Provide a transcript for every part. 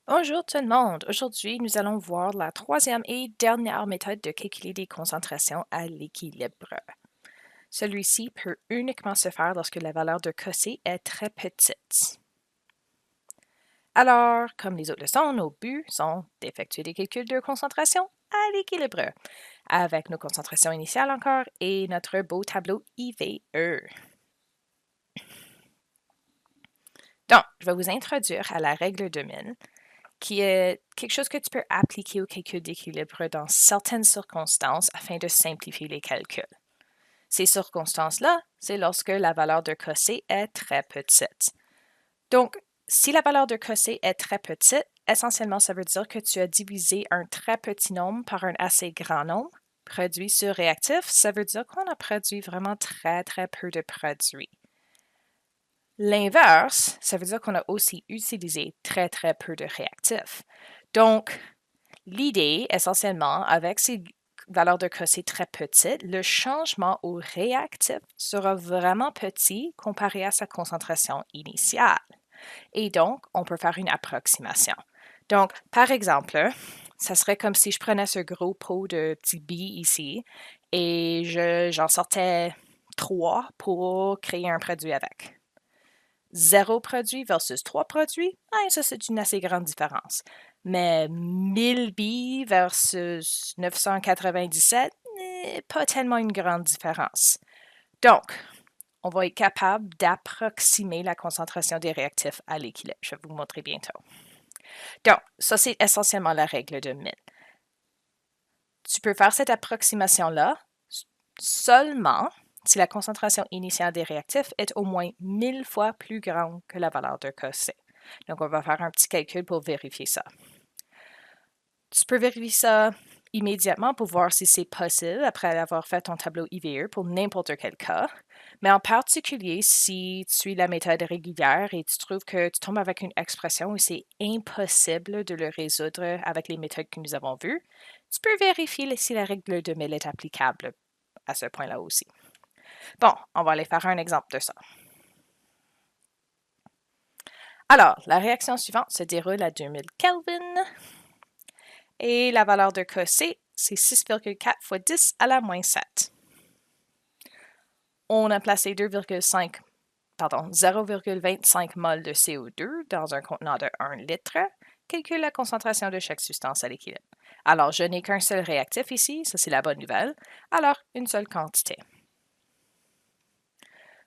Bonjour tout le monde. Aujourd'hui, nous allons voir la troisième et dernière méthode de calculer des concentrations à l'équilibre. Celui-ci peut uniquement se faire lorsque la valeur de Cossé est très petite. Alors, comme les autres leçons, nos buts sont d'effectuer des calculs de concentration à l'équilibre, avec nos concentrations initiales encore et notre beau tableau IVE. Donc, je vais vous introduire à la règle 2000, qui est quelque chose que tu peux appliquer au calcul d'équilibre dans certaines circonstances afin de simplifier les calculs. Ces circonstances-là, c'est lorsque la valeur de Cossé est très petite. Donc, si la valeur de Cossé est très petite, essentiellement, ça veut dire que tu as divisé un très petit nombre par un assez grand nombre. Produit sur réactif, ça veut dire qu'on a produit vraiment très, très peu de produits. L'inverse, ça veut dire qu'on a aussi utilisé très, très peu de réactifs. Donc, l'idée, essentiellement, avec ces valeurs de Cossé très petites, le changement au réactif sera vraiment petit comparé à sa concentration initiale. Et donc, on peut faire une approximation. Donc, par exemple, ça serait comme si je prenais ce gros pot de petits billes ici et j'en sortais 3 pour créer un produit avec. 0 produit versus 3 produits, ça c'est une assez grande différence. Mais 1000 billes versus 997, pas tellement une grande différence. Donc, on va être capable d'approximer la concentration des réactifs à l'équilibre. Je vais vous montrer bientôt. Donc, ça c'est essentiellement la règle de 1000. Tu peux faire cette approximation-là seulement si la concentration initiale des réactifs est au moins 1000 fois plus grande que la valeur de Cossé. Donc, on va faire un petit calcul pour vérifier ça. Tu peux vérifier ça immédiatement pour voir si c'est possible après avoir fait ton tableau IVE pour n'importe quel cas. Mais en particulier, si tu suis la méthode régulière et tu trouves que tu tombes avec une expression où c'est impossible de le résoudre avec les méthodes que nous avons vues, tu peux vérifier si la règle de 1000 est applicable à ce point-là aussi. Bon, on va aller faire un exemple de ça. Alors, la réaction suivante se déroule à 2000 Kelvin et la valeur de Cossé, c'est 6,4 fois 10 à la moins 7. On a placé 0,25 mol de CO2 dans un contenant de 1 litre. Calcule la concentration de chaque substance à l'équilibre. Alors, je n'ai qu'un seul réactif ici, ça c'est la bonne nouvelle. Alors, une seule quantité.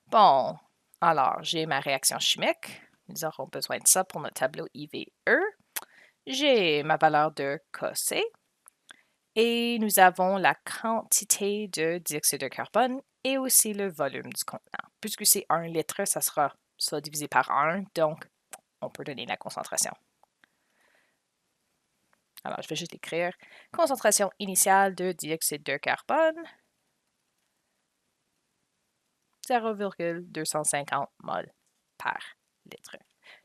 Bon, alors j'ai ma réaction chimique. Nous aurons besoin de ça pour notre tableau IVE. J'ai ma valeur de Cossé. Et nous avons la quantité de dioxyde de carbone et aussi le volume du contenant. Puisque c'est 1 litre, ça sera ça divisé par 1, donc on peut donner la concentration. Alors, je vais juste écrire concentration initiale de dioxyde de carbone, 0,250 mol par litre.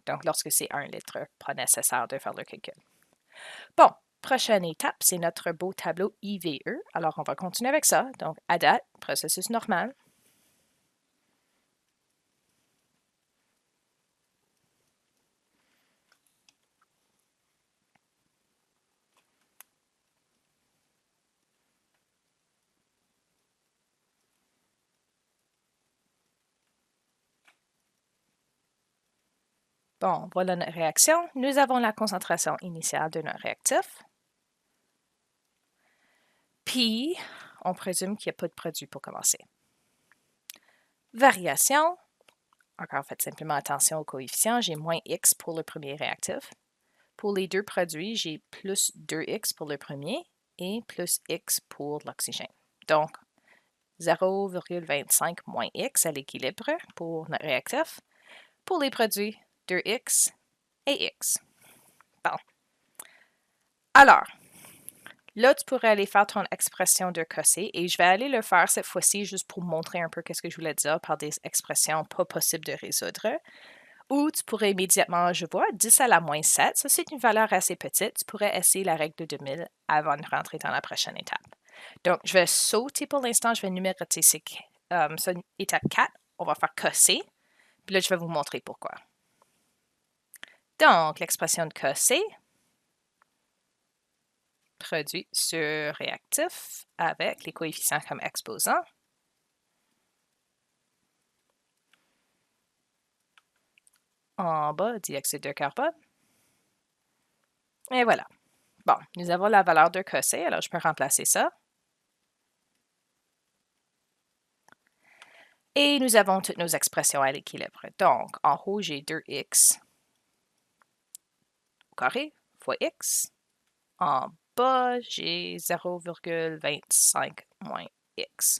Donc, lorsque c'est 1 litre, pas nécessaire de faire le calcul. Bon, prochaine étape, c'est notre beau tableau IVE. Alors, on va continuer avec ça. Donc, à date, processus normal. Bon, voilà notre réaction. Nous avons la concentration initiale de notre réactif. Puis, on présume qu'il n'y a pas de produit pour commencer. Variation. Encore, faites simplement attention au coefficient. J'ai moins x pour le premier réactif. Pour les deux produits, j'ai plus 2x pour le premier et plus x pour l'oxygène. Donc, 0,25 moins x à l'équilibre pour notre réactif. Pour les produits, 2x et x. Bon. Alors, là, tu pourrais aller faire ton expression de Cossé et je vais aller le faire cette fois-ci juste pour montrer un peu ce que je voulais dire par des expressions pas possibles de résoudre. Ou tu pourrais immédiatement, je vois, 10 à la moins 7, ça c'est une valeur assez petite, tu pourrais essayer la règle de 2000 avant de rentrer dans la prochaine étape. Donc, je vais sauter pour l'instant, je vais numéroter ça, étape 4, on va faire Cossé, puis là, je vais vous montrer pourquoi. Donc, l'expression de Cossé, produit surréactif avec les coefficients comme exposants. En bas, dioxyde de carbone. Et voilà. Bon, nous avons la valeur de Cossé, alors je peux remplacer ça. Et nous avons toutes nos expressions à l'équilibre. Donc, en haut, j'ai 2x au carré fois x. En bas, j'ai 0,25 moins x.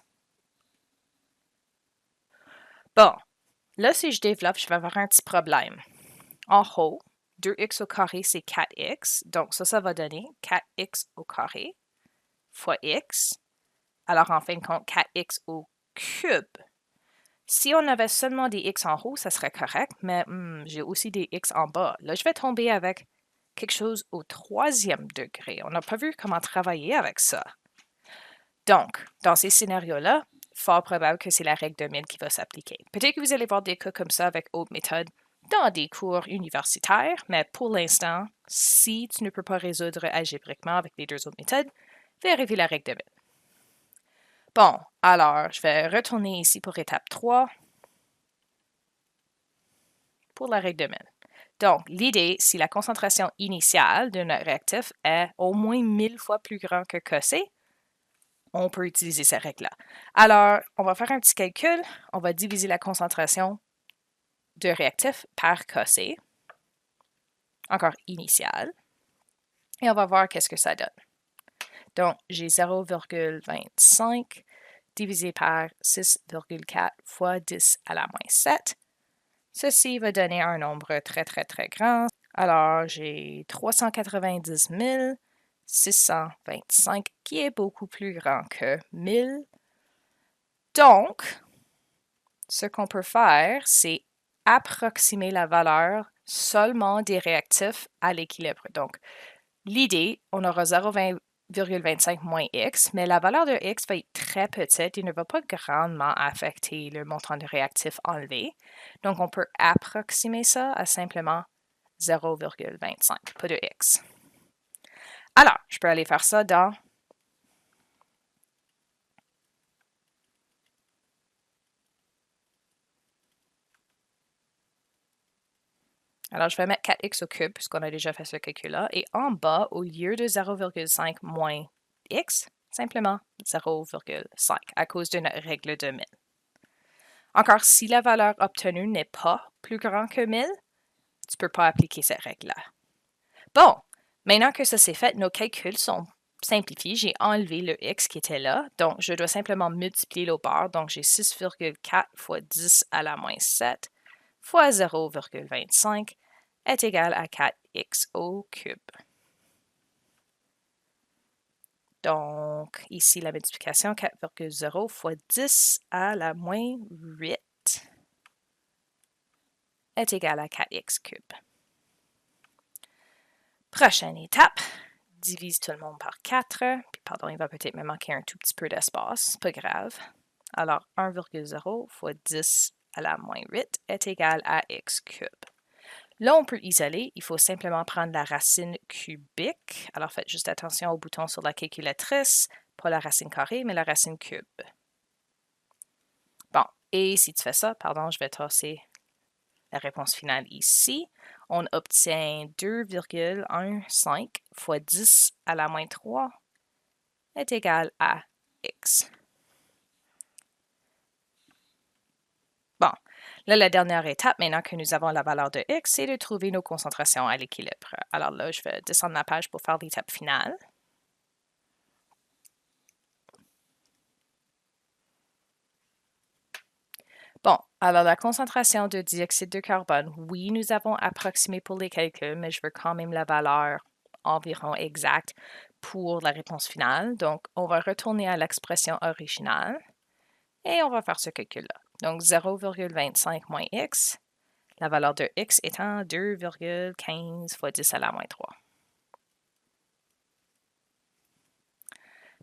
Bon, là, si je développe, je vais avoir un petit problème. En haut, 2x au carré, c'est 4x. Donc, ça va donner 4x au carré fois x. Alors, en fin de compte, 4x au cube. Si on avait seulement des x en haut, ça serait correct, mais j'ai aussi des x en bas. Là, je vais tomber avec quelque chose au 3e degré. On n'a pas vu comment travailler avec ça. Donc, dans ces scénarios-là, fort probable que c'est la règle de Mille qui va s'appliquer. Peut-être que vous allez voir des cas comme ça avec autres méthodes dans des cours universitaires, mais pour l'instant, si tu ne peux pas résoudre algébriquement avec les deux autres méthodes, vérifie la règle de Mille. Bon, alors, je vais retourner ici pour étape 3 pour la règle de Mille. Donc, l'idée, si la concentration initiale d'un réactif est au moins 1000 fois plus grande que Cossé, on peut utiliser cette règle-là. Alors, on va faire un petit calcul. On va diviser la concentration de réactif par Cossé, encore initiale, et on va voir qu'est-ce que ça donne. Donc, j'ai 0,25 divisé par 6,4 fois 10 à la moins 7. Ceci va donner un nombre très, très, très grand. Alors, j'ai 390 625 qui est beaucoup plus grand que 1000. Donc, ce qu'on peut faire, c'est approximer la valeur seulement des réactifs à l'équilibre. Donc, l'idée, on aura 0,25 moins x, mais la valeur de x va être très petite et ne va pas grandement affecter le montant de réactifs enlevé. Donc, on peut approximer ça à simplement 0,25, pas de x. Alors, je peux aller faire ça dans Alors, je vais mettre 4x au cube, puisqu'on a déjà fait ce calcul-là. Et en bas, au lieu de 0,5 moins x, simplement 0,5 à cause d'une règle de 1000. Encore, si la valeur obtenue n'est pas plus grande que 1000, tu ne peux pas appliquer cette règle-là. Bon, maintenant que ça c'est fait, nos calculs sont simplifiés. J'ai enlevé le x qui était là, donc je dois simplement multiplier le bord. Donc, j'ai 6,4 fois 10 à la moins 7 fois 0,25 est égal à 4x au cube. Donc, ici, la multiplication, 4,0 fois 10 à la moins 8 est égal à 4x cube. Prochaine étape, divise tout le monde par 4. Puis, pardon, il va peut-être me manquer un tout petit peu d'espace, pas grave. Alors, 1,0 fois 10 à la moins 8 est égal à x cube. Là, on peut isoler. Il faut simplement prendre la racine cubique. Alors, faites juste attention au bouton sur la calculatrice, pas la racine carrée, mais la racine cube. Bon, et si tu fais ça, pardon, je vais tasser la réponse finale ici. On obtient 2,15 fois 10 à la moins 3 est égal à x. Bon, là, la dernière étape, maintenant que nous avons la valeur de x, c'est de trouver nos concentrations à l'équilibre. Alors là, je vais descendre la page pour faire l'étape finale. Bon, alors la concentration de dioxyde de carbone, oui, nous avons approximé pour les calculs, mais je veux quand même la valeur environ exacte pour la réponse finale. Donc, on va retourner à l'expression originale et on va faire ce calcul-là. Donc, 0,25 moins x, la valeur de x étant 2,15 fois 10 à la moins 3.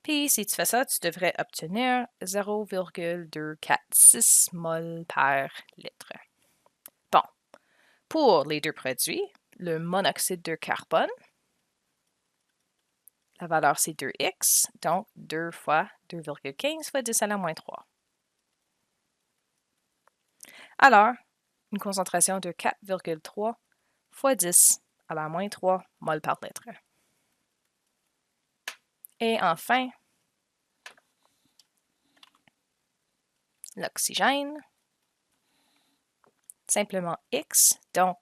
Puis, si tu fais ça, tu devrais obtenir 0,246 mol par litre. Bon, pour les deux produits, le monoxyde de carbone, La valeur, c'est 2x, donc 2 fois 2,15 fois 10 à la moins 3. Alors, une concentration de 4,3 fois 10 à la moins 3 mol par litre. Et enfin, l'oxygène, simplement X, donc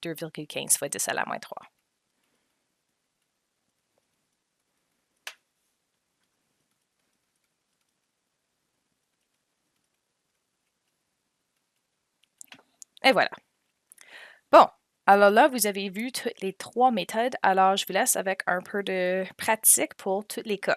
2,15 fois 10 à la moins 3. Et voilà. Bon, alors là, vous avez vu toutes les trois méthodes, alors je vous laisse avec un peu de pratique pour tous les cas.